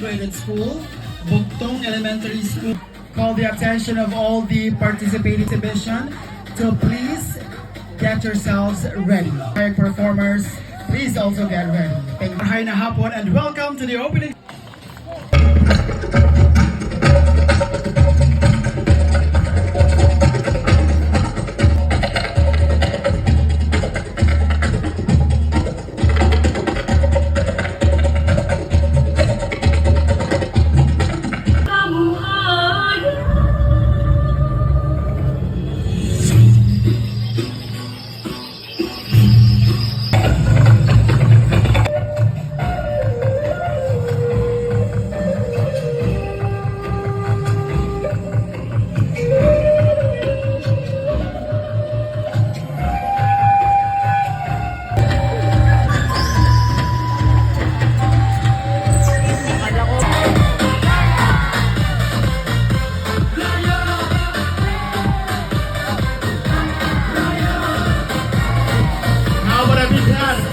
Integrated School, Bugtong Elementary School. Call the attention of all the participating exhibition to please get yourselves ready. Our performers, please also get ready. Thank you. Hi na hapon and welcome to the opening.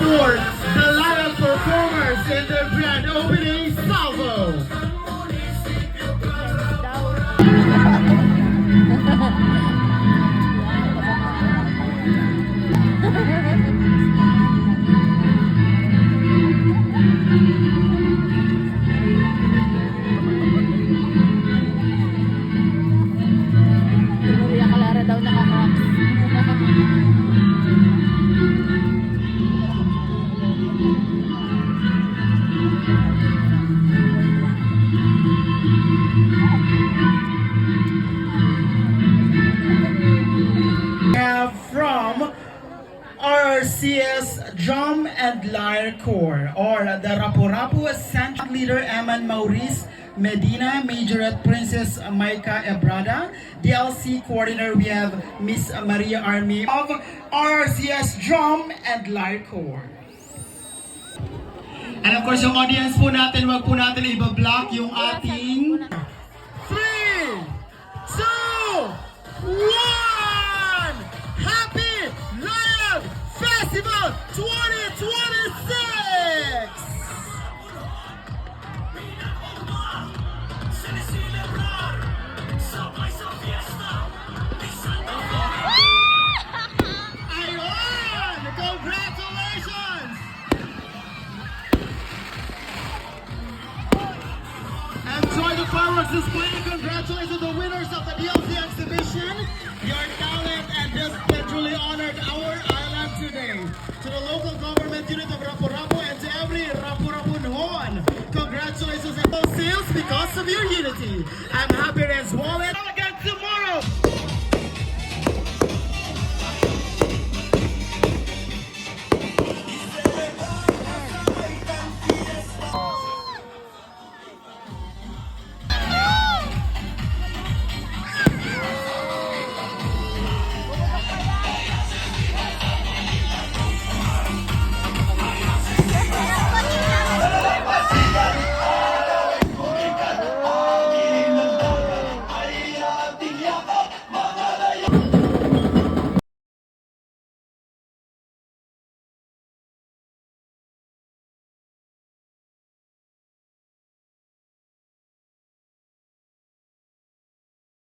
For the lineup performers in the grand opening salvo. From RCS Drum and Lyre Corps, or the Rapu-Rapu Central Leader Eman Maurice Medina, Majorette Princess Maika Ebrada. DLC Coordinator, we have Miss Maria Army of RCS Drum and Lyre Corps. And of course, yung audience po natin, wag po natin i-block yung ating 3, 2, 1! Happy Live Festival 2026! Ayun! Congratulations! Enjoy the fireworks display. Congratulations to the winners of the DLC exhibition. Your talent and just truly honored our island today. To the local government unit of Rapu-Rapu and to every Rapu-Rapunhon, congratulations and sales because of your unity. I'm happy as well.